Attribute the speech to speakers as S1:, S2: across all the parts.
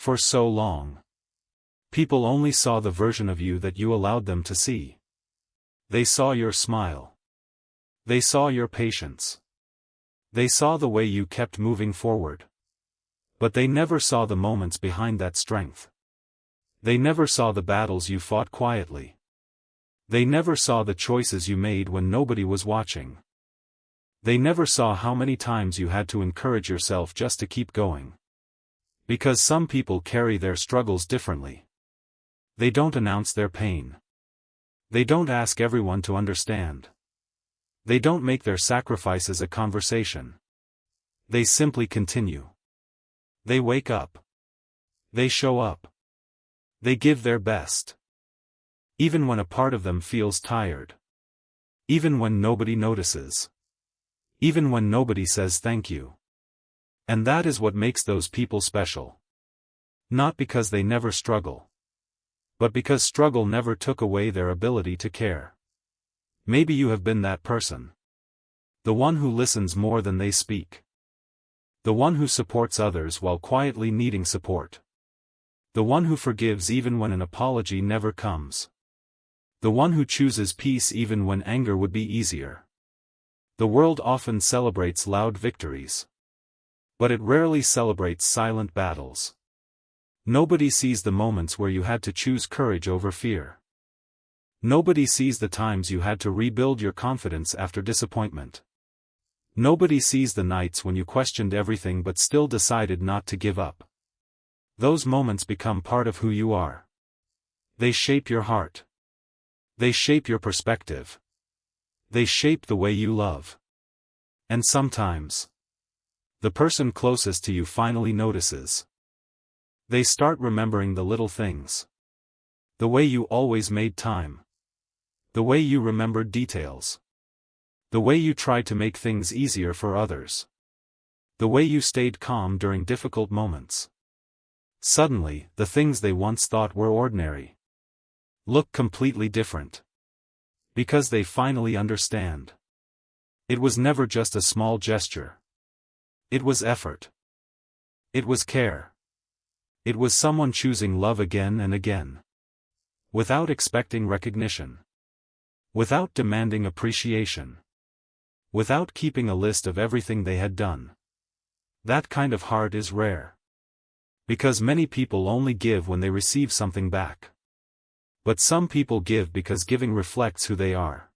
S1: For so long, people only saw the version of you that you allowed them to see. They saw your smile. They saw your patience. They saw the way you kept moving forward. But they never saw the moments behind that strength. They never saw the battles you fought quietly. They never saw the choices you made when nobody was watching. They never saw how many times you had to encourage yourself just to keep going. Because some people carry their struggles differently. They don't announce their pain. They don't ask everyone to understand. They don't make their sacrifices a conversation. They simply continue. They wake up. They show up. They give their best. Even when a part of them feels tired. Even when nobody notices. Even when nobody says thank you. And that is what makes those people special. Not because they never struggle. But because struggle never took away their ability to care. Maybe you have been that person. The one who listens more than they speak. The one who supports others while quietly needing support. The one who forgives even when an apology never comes. The one who chooses peace even when anger would be easier. The world often celebrates loud victories. But it rarely celebrates silent battles. Nobody sees the moments where you had to choose courage over fear. Nobody sees the times you had to rebuild your confidence after disappointment. Nobody sees the nights when you questioned everything but still decided not to give up. Those moments become part of who you are. They shape your heart. They shape your perspective. They shape the way you love. And sometimes, the person closest to you finally notices. They start remembering the little things. The way you always made time. The way you remembered details. The way you tried to make things easier for others. The way you stayed calm during difficult moments. Suddenly, the things they once thought were ordinary look completely different. Because they finally understand. It was never just a small gesture. It was effort. It was care. It was someone choosing love again and again. Without expecting recognition. Without demanding appreciation. Without keeping a list of everything they had done. That kind of heart is rare. Because many people only give when they receive something back. But some people give because giving reflects who they are.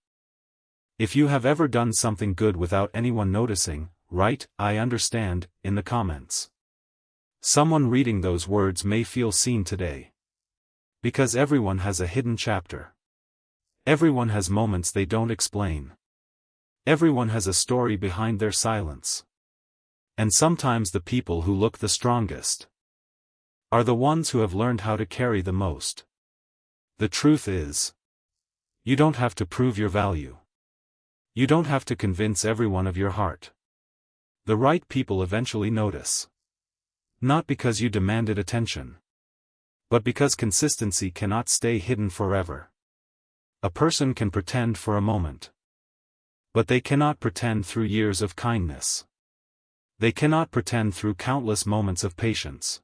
S1: If you have ever done something good without anyone noticing, write, "I understand," in the comments. Someone reading those words may feel seen today. Because everyone has a hidden chapter. Everyone has moments they don't explain. Everyone has a story behind their silence. And sometimes the people who look the strongest are the ones who have learned how to carry the most. The truth is, you don't have to prove your value. You don't have to convince everyone of your heart. The right people eventually notice. Not because you demanded attention. But because consistency cannot stay hidden forever. A person can pretend for a moment. But they cannot pretend through years of kindness. They cannot pretend through countless moments of patience.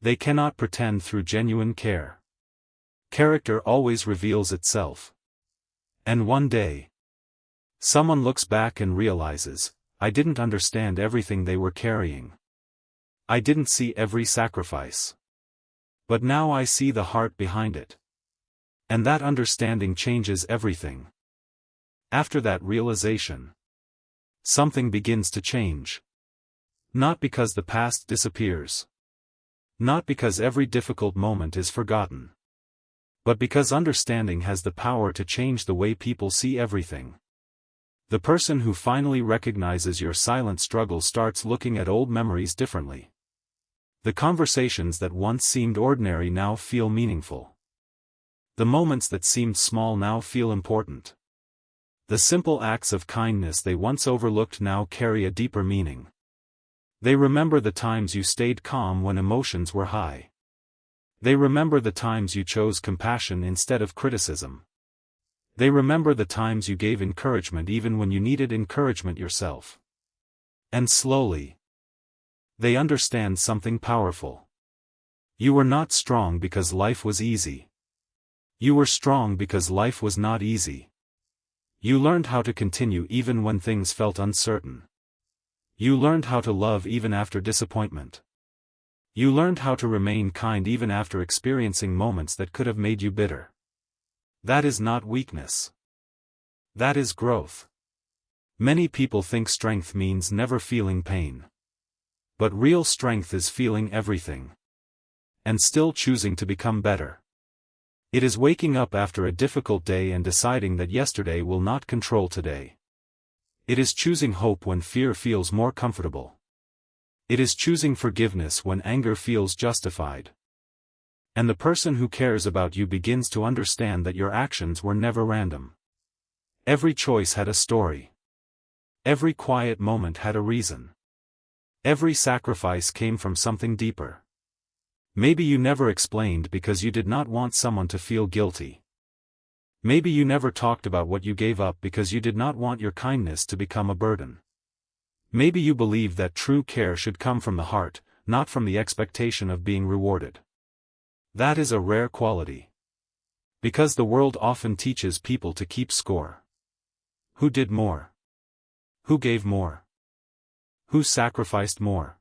S1: They cannot pretend through genuine care. Character always reveals itself. And one day, someone looks back and realizes, I didn't understand everything they were carrying. I didn't see every sacrifice. But now I see the heart behind it. And that understanding changes everything. After that realization, something begins to change. Not because the past disappears. Not because every difficult moment is forgotten. But because understanding has the power to change the way people see everything. The person who finally recognizes your silent struggle starts looking at old memories differently. The conversations that once seemed ordinary now feel meaningful. The moments that seemed small now feel important. The simple acts of kindness they once overlooked now carry a deeper meaning. They remember the times you stayed calm when emotions were high. They remember the times you chose compassion instead of criticism. They remember the times you gave encouragement even when you needed encouragement yourself. And slowly, they understand something powerful. You were not strong because life was easy. You were strong because life was not easy. You learned how to continue even when things felt uncertain. You learned how to love even after disappointment. You learned how to remain kind even after experiencing moments that could have made you bitter. That is not weakness. That is growth. Many people think strength means never feeling pain. But real strength is feeling everything. And still choosing to become better. It is waking up after a difficult day and deciding that yesterday will not control today. It is choosing hope when fear feels more comfortable. It is choosing forgiveness when anger feels justified. And the person who cares about you begins to understand that your actions were never random. Every choice had a story. Every quiet moment had a reason. Every sacrifice came from something deeper. Maybe you never explained because you did not want someone to feel guilty. Maybe you never talked about what you gave up because you did not want your kindness to become a burden. Maybe you believed that true care should come from the heart, not from the expectation of being rewarded. That is a rare quality. Because the world often teaches people to keep score. Who did more? Who gave more? Who sacrificed more?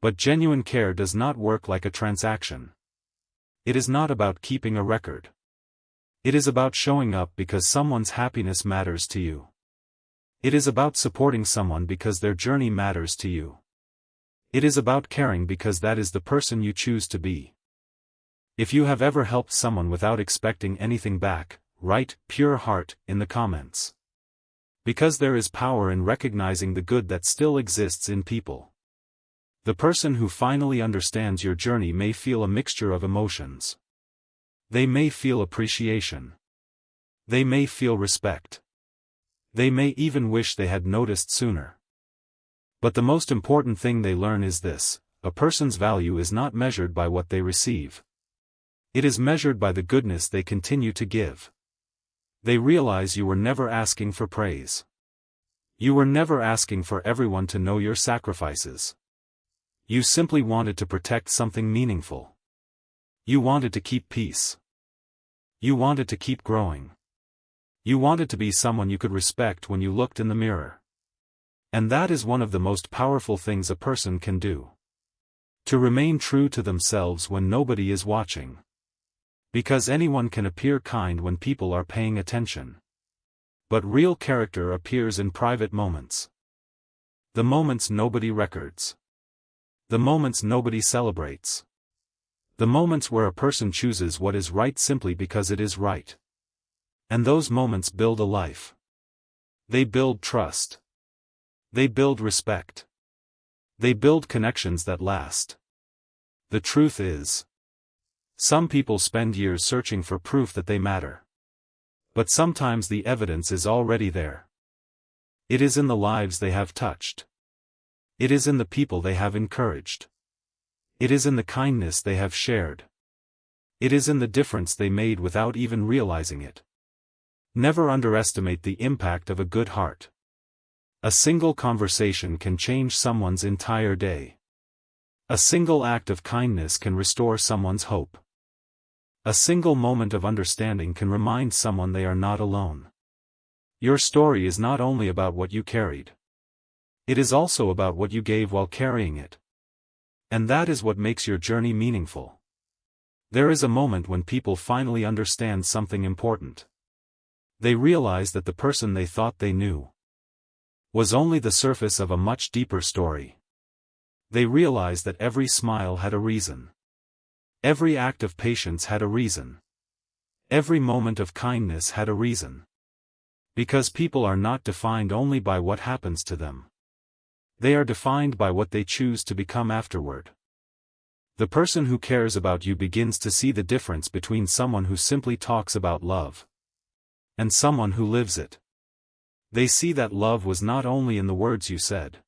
S1: But genuine care does not work like a transaction. It is not about keeping a record. It is about showing up because someone's happiness matters to you. It is about supporting someone because their journey matters to you. It is about caring because that is the person you choose to be. If you have ever helped someone without expecting anything back, write "pure heart" in the comments. Because there is power in recognizing the good that still exists in people. The person who finally understands your journey may feel a mixture of emotions. They may feel appreciation. They may feel respect. They may even wish they had noticed sooner. But the most important thing they learn is this: a person's value is not measured by what they receive. It is measured by the goodness they continue to give. They realize you were never asking for praise. You were never asking for everyone to know your sacrifices. You simply wanted to protect something meaningful. You wanted to keep peace. You wanted to keep growing. You wanted to be someone you could respect when you looked in the mirror. And that is one of the most powerful things a person can do. To remain true to themselves when nobody is watching. Because anyone can appear kind when people are paying attention. But real character appears in private moments. The moments nobody records. The moments nobody celebrates. The moments where a person chooses what is right simply because it is right. And those moments build a life. They build trust. They build respect. They build connections that last. The truth is, some people spend years searching for proof that they matter. But sometimes the evidence is already there. It is in the lives they have touched. It is in the people they have encouraged. It is in the kindness they have shared. It is in the difference they made without even realizing it. Never underestimate the impact of a good heart. A single conversation can change someone's entire day. A single act of kindness can restore someone's hope. A single moment of understanding can remind someone they are not alone. Your story is not only about what you carried. It is also about what you gave while carrying it. And that is what makes your journey meaningful. There is a moment when people finally understand something important. They realize that the person they thought they knew was only the surface of a much deeper story. They realize that every smile had a reason. Every act of patience had a reason. Every moment of kindness had a reason. Because people are not defined only by what happens to them. They are defined by what they choose to become afterward. The person who cares about you begins to see the difference between someone who simply talks about love and someone who lives it. They see that love was not only in the words you said.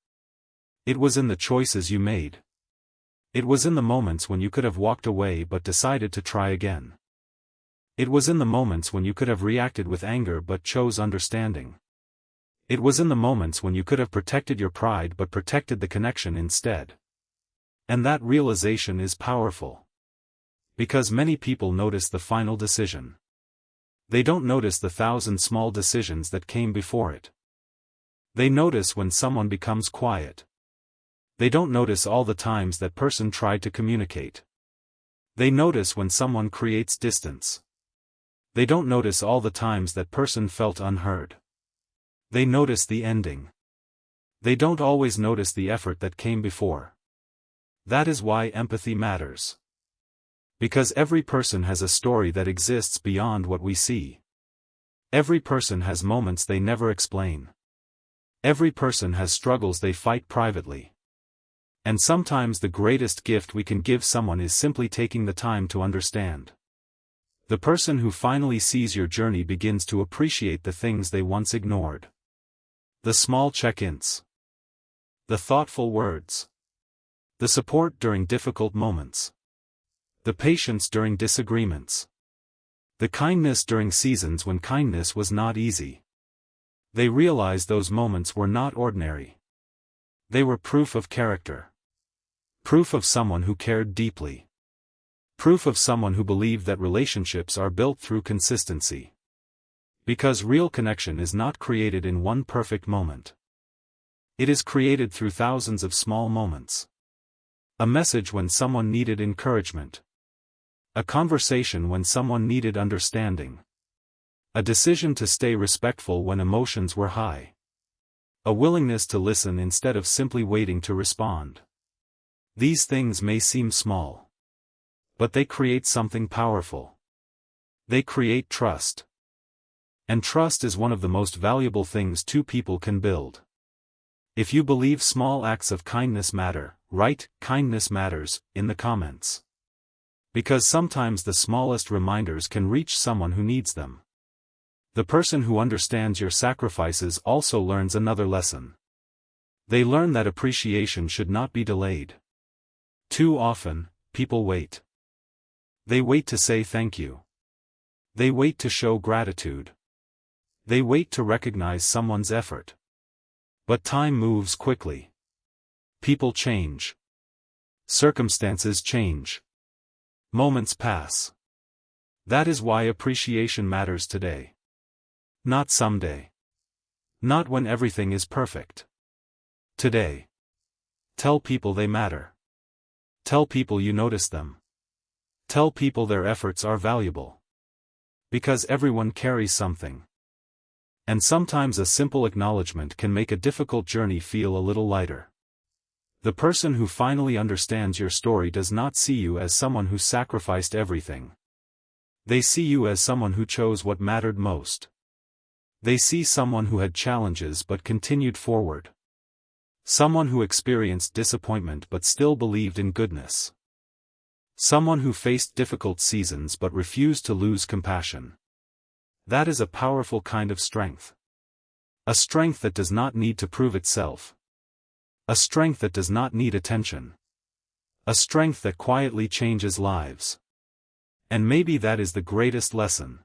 S1: It was in the choices you made. It was in the moments when you could have walked away but decided to try again. It was in the moments when you could have reacted with anger but chose understanding. It was in the moments when you could have protected your pride but protected the connection instead. And that realization is powerful. Because many people notice the final decision. They don't notice the 1,000 small decisions that came before it. They notice when someone becomes quiet. They don't notice all the times that person tried to communicate. They notice when someone creates distance. They don't notice all the times that person felt unheard. They notice the ending. They don't always notice the effort that came before. That is why empathy matters. Because every person has a story that exists beyond what we see. Every person has moments they never explain. Every person has struggles they fight privately. And sometimes the greatest gift we can give someone is simply taking the time to understand. The person who finally sees your journey begins to appreciate the things they once ignored. The small check-ins. The thoughtful words. The support during difficult moments. The patience during disagreements. The kindness during seasons when kindness was not easy. They realized those moments were not ordinary. They were proof of character. Proof of someone who cared deeply. Proof of someone who believed that relationships are built through consistency. Because real connection is not created in one perfect moment. It is created through thousands of small moments. A message when someone needed encouragement. A conversation when someone needed understanding. A decision to stay respectful when emotions were high. A willingness to listen instead of simply waiting to respond. These things may seem small. But they create something powerful. They create trust. And trust is one of the most valuable things two people can build. If you believe small acts of kindness matter, write "kindness matters" in the comments. Because sometimes the smallest reminders can reach someone who needs them. The person who understands your sacrifices also learns another lesson. They learn that appreciation should not be delayed. Too often, people wait. They wait to say thank you. They wait to show gratitude. They wait to recognize someone's effort. But time moves quickly. People change. Circumstances change. Moments pass. That is why appreciation matters today. Not someday. Not when everything is perfect. Today. Tell people they matter. Tell people you notice them. Tell people their efforts are valuable. Because everyone carries something. And sometimes a simple acknowledgement can make a difficult journey feel a little lighter. The person who finally understands your story does not see you as someone who sacrificed everything. They see you as someone who chose what mattered most. They see someone who had challenges but continued forward. Someone who experienced disappointment but still believed in goodness. Someone who faced difficult seasons but refused to lose compassion. That is a powerful kind of strength. A strength that does not need to prove itself. A strength that does not need attention. A strength that quietly changes lives. And maybe that is the greatest lesson.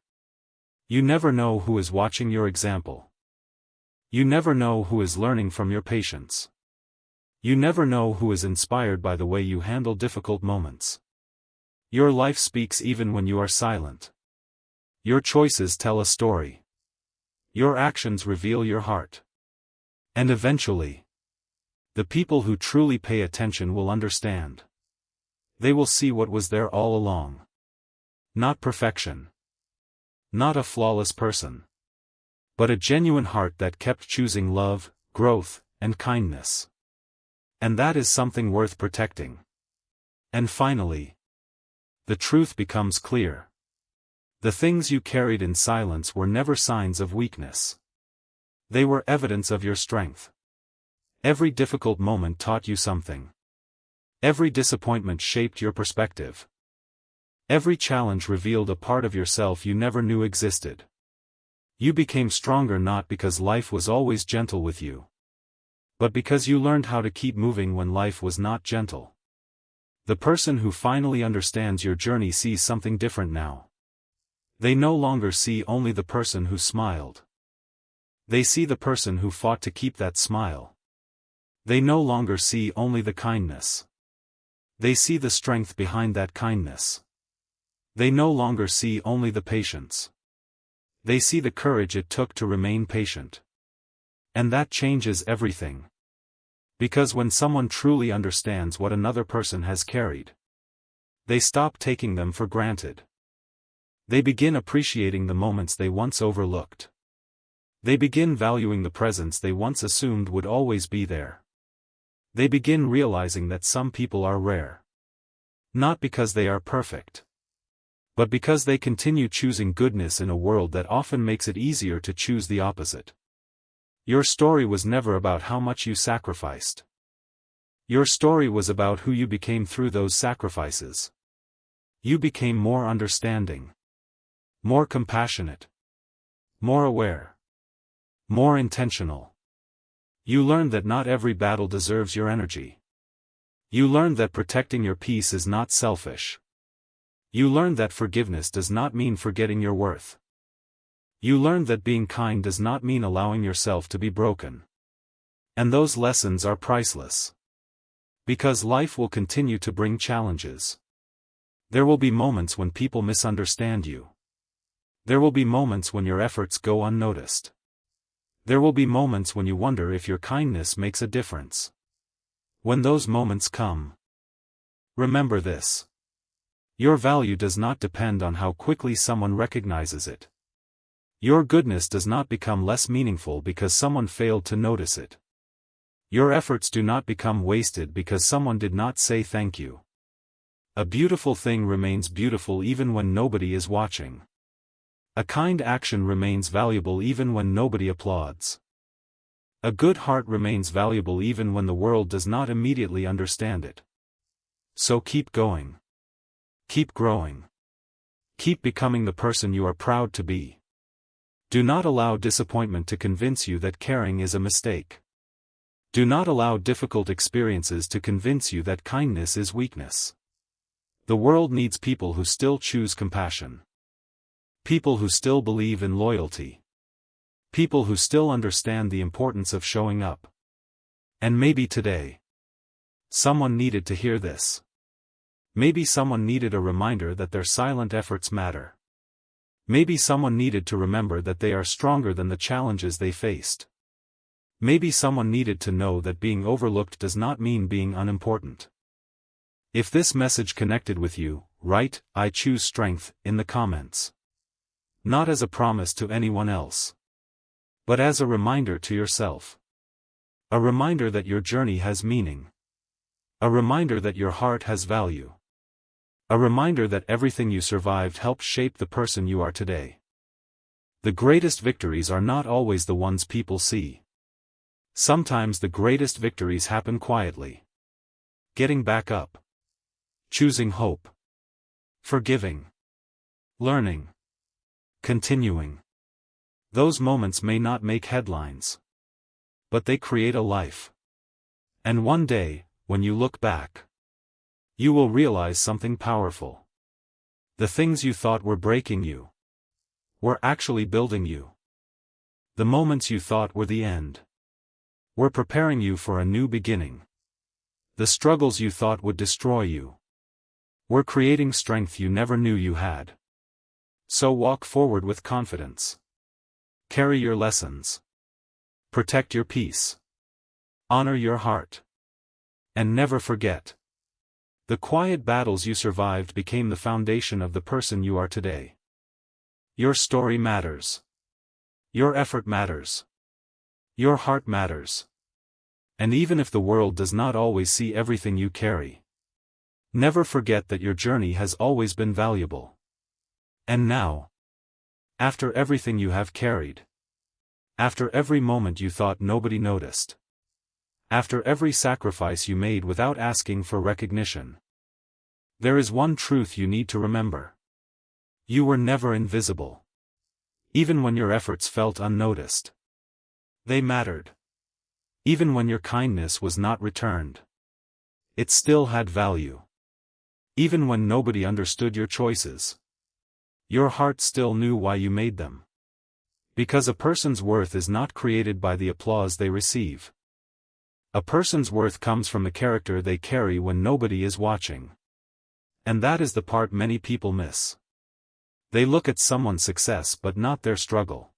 S1: You never know who is watching your example. You never know who is learning from your patience. You never know who is inspired by the way you handle difficult moments. Your life speaks even when you are silent. Your choices tell a story. Your actions reveal your heart. And eventually, the people who truly pay attention will understand. They will see what was there all along. Not perfection. Not a flawless person. But a genuine heart that kept choosing love, growth, and kindness. And that is something worth protecting. And finally, the truth becomes clear. The things you carried in silence were never signs of weakness. They were evidence of your strength. Every difficult moment taught you something. Every disappointment shaped your perspective. Every challenge revealed a part of yourself you never knew existed. You became stronger not because life was always gentle with you, but because you learned how to keep moving when life was not gentle. The person who finally understands your journey sees something different now. They no longer see only the person who smiled. They see the person who fought to keep that smile. They no longer see only the kindness. They see the strength behind that kindness. They no longer see only the patience. They see the courage it took to remain patient. And that changes everything. Because when someone truly understands what another person has carried, they stop taking them for granted. They begin appreciating the moments they once overlooked. They begin valuing the presence they once assumed would always be there. They begin realizing that some people are rare. Not because they are perfect, but because they continue choosing goodness in a world that often makes it easier to choose the opposite. Your story was never about how much you sacrificed. Your story was about who you became through those sacrifices. You became more understanding, more compassionate, more aware, more intentional. You learned that not every battle deserves your energy. You learned that protecting your peace is not selfish. You learned that forgiveness does not mean forgetting your worth. You learned that being kind does not mean allowing yourself to be broken. And those lessons are priceless. Because life will continue to bring challenges. There will be moments when people misunderstand you. There will be moments when your efforts go unnoticed. There will be moments when you wonder if your kindness makes a difference. When those moments come, remember this. Your value does not depend on how quickly someone recognizes it. Your goodness does not become less meaningful because someone failed to notice it. Your efforts do not become wasted because someone did not say thank you. A beautiful thing remains beautiful even when nobody is watching. A kind action remains valuable even when nobody applauds. A good heart remains valuable even when the world does not immediately understand it. So keep going. Keep growing. Keep becoming the person you are proud to be. Do not allow disappointment to convince you that caring is a mistake. Do not allow difficult experiences to convince you that kindness is weakness. The world needs people who still choose compassion. People who still believe in loyalty. People who still understand the importance of showing up. And maybe today, someone needed to hear this. Maybe someone needed a reminder that their silent efforts matter. Maybe someone needed to remember that they are stronger than the challenges they faced. Maybe someone needed to know that being overlooked does not mean being unimportant. If this message connected with you, write, "I choose strength," in the comments. Not as a promise to anyone else, but as a reminder to yourself. A reminder that your journey has meaning. A reminder that your heart has value. A reminder that everything you survived helped shape the person you are today. The greatest victories are not always the ones people see. Sometimes the greatest victories happen quietly. Getting back up. Choosing hope. Forgiving. Learning. Continuing. Those moments may not make headlines, but they create a life. And one day, when you look back, you will realize something powerful. The things you thought were breaking you were actually building you. The moments you thought were the end were preparing you for a new beginning. The struggles you thought would destroy you were creating strength you never knew you had. So walk forward with confidence. Carry your lessons. Protect your peace. Honor your heart. And never forget. The quiet battles you survived became the foundation of the person you are today. Your story matters. Your effort matters. Your heart matters. And even if the world does not always see everything you carry, never forget that your journey has always been valuable. And now, after everything you have carried, after every moment you thought nobody noticed, after every sacrifice you made without asking for recognition, there is one truth you need to remember. You were never invisible. Even when your efforts felt unnoticed, they mattered. Even when your kindness was not returned, it still had value. Even when nobody understood your choices, your heart still knew why you made them. Because a person's worth is not created by the applause they receive. A person's worth comes from the character they carry when nobody is watching. And that is the part many people miss. They look at someone's success but not their struggle.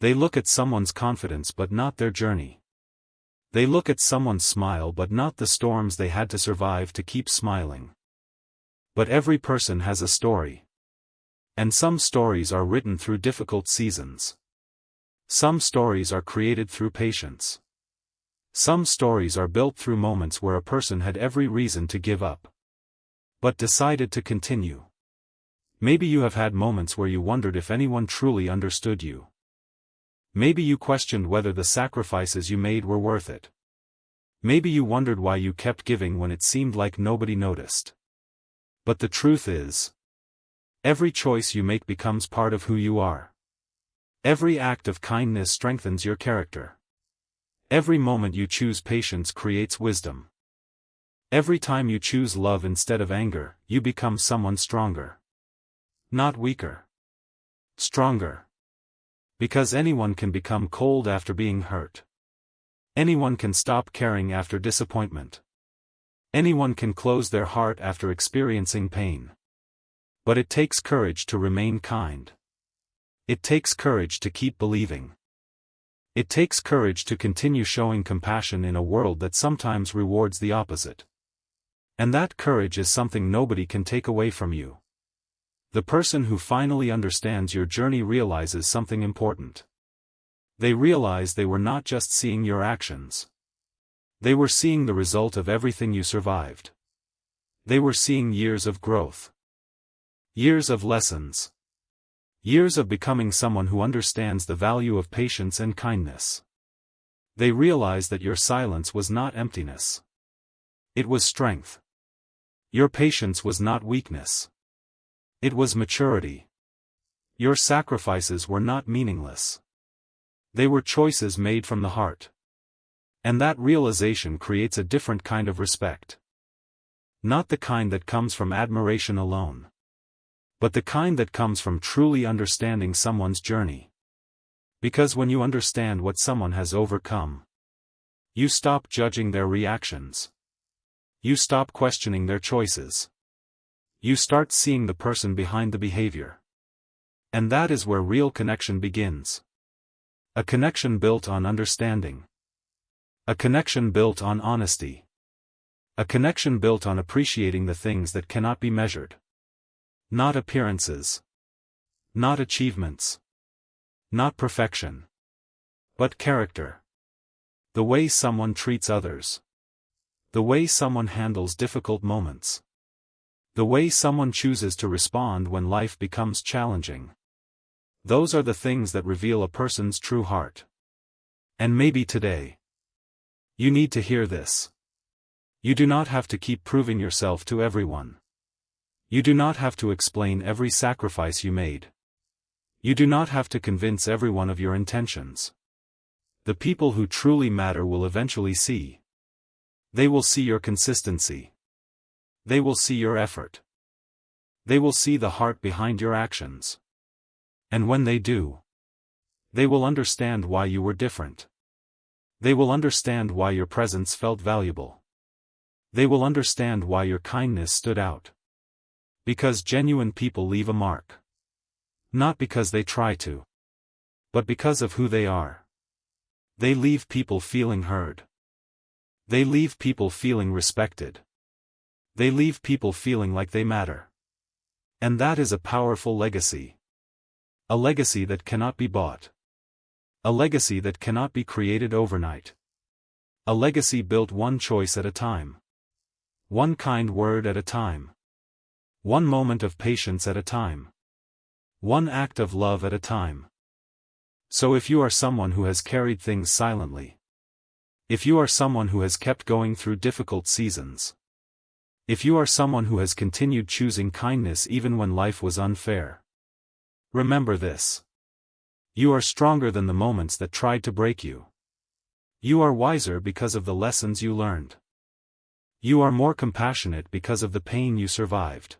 S1: They look at someone's confidence but not their journey. They look at someone's smile but not the storms they had to survive to keep smiling. But every person has a story. And some stories are written through difficult seasons. Some stories are created through patience. Some stories are built through moments where a person had every reason to give up, but decided to continue. Maybe you have had moments where you wondered if anyone truly understood you. Maybe you questioned whether the sacrifices you made were worth it. Maybe you wondered why you kept giving when it seemed like nobody noticed. But the truth is, every choice you make becomes part of who you are. Every act of kindness strengthens your character. Every moment you choose patience creates wisdom. Every time you choose love instead of anger, you become someone stronger. Not weaker. Stronger. Because anyone can become cold after being hurt. Anyone can stop caring after disappointment. Anyone can close their heart after experiencing pain. But it takes courage to remain kind. It takes courage to keep believing. It takes courage to continue showing compassion in a world that sometimes rewards the opposite. And that courage is something nobody can take away from you. The person who finally understands your journey realizes something important. They realize they were not just seeing your actions. They were seeing the result of everything you survived. They were seeing years of growth. Years of lessons. Years of becoming someone who understands the value of patience and kindness. They realize that your silence was not emptiness. It was strength. Your patience was not weakness. It was maturity. Your sacrifices were not meaningless. They were choices made from the heart. And that realization creates a different kind of respect. Not the kind that comes from admiration alone, but the kind that comes from truly understanding someone's journey. Because when you understand what someone has overcome, you stop judging their reactions. You stop questioning their choices. You start seeing the person behind the behavior. And that is where real connection begins. A connection built on understanding. A connection built on honesty. A connection built on appreciating the things that cannot be measured. Not appearances. Not achievements. Not perfection. But character. The way someone treats others. The way someone handles difficult moments. The way someone chooses to respond when life becomes challenging. Those are the things that reveal a person's true heart. And maybe today, you need to hear this. You do not have to keep proving yourself to everyone. You do not have to explain every sacrifice you made. You do not have to convince everyone of your intentions. The people who truly matter will eventually see. They will see your consistency. They will see your effort. They will see the heart behind your actions. And when they do, they will understand why you were different. They will understand why your presence felt valuable. They will understand why your kindness stood out. Because genuine people leave a mark. Not because they try to, but because of who they are. They leave people feeling heard. They leave people feeling respected. They leave people feeling like they matter. And that is a powerful legacy. A legacy that cannot be bought. A legacy that cannot be created overnight. A legacy built one choice at a time. One kind word at a time. One moment of patience at a time. One act of love at a time. So if you are someone who has carried things silently, if you are someone who has kept going through difficult seasons, if you are someone who has continued choosing kindness even when life was unfair, remember this. You are stronger than the moments that tried to break you. You are wiser because of the lessons you learned. You are more compassionate because of the pain you survived.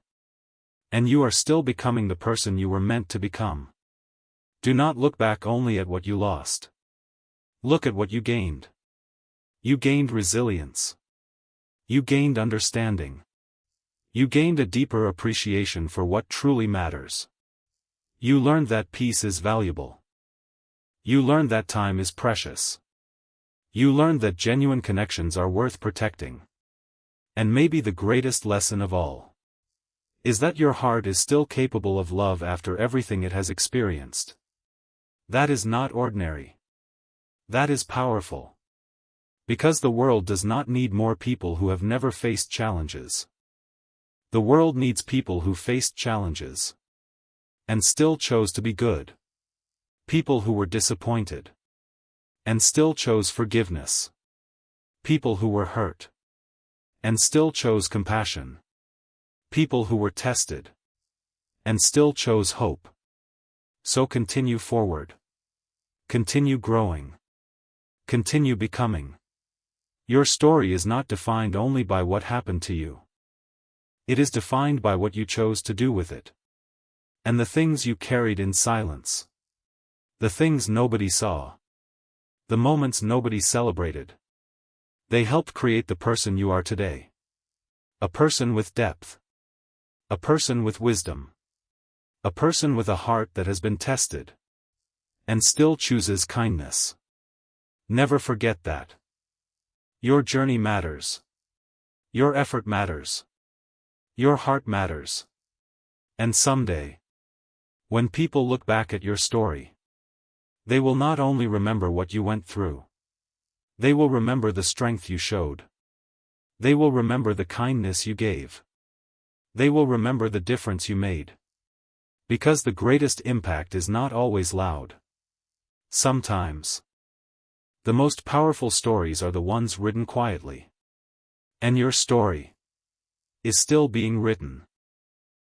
S1: And you are still becoming the person you were meant to become. Do not look back only at what you lost. Look at what you gained. You gained resilience. You gained understanding. You gained a deeper appreciation for what truly matters. You learned that peace is valuable. You learned that time is precious. You learned that genuine connections are worth protecting. And maybe the greatest lesson of all is that your heart is still capable of love after everything it has experienced. That is not ordinary. That is powerful. Because the world does not need more people who have never faced challenges. The world needs people who faced challenges and still chose to be good. People who were disappointed and still chose forgiveness. People who were hurt and still chose compassion. People who were tested and still chose hope. So continue forward. Continue growing. Continue becoming. Your story is not defined only by what happened to you. It is defined by what you chose to do with it. And the things you carried in silence. The things nobody saw. The moments nobody celebrated. They helped create the person you are today. A person with depth. A person with wisdom. A person with a heart that has been tested and still chooses kindness. Never forget that. Your journey matters. Your effort matters. Your heart matters. And someday, when people look back at your story, they will not only remember what you went through. They will remember the strength you showed. They will remember the kindness you gave. They will remember the difference you made. Because the greatest impact is not always loud. Sometimes, the most powerful stories are the ones written quietly. And your story is still being written.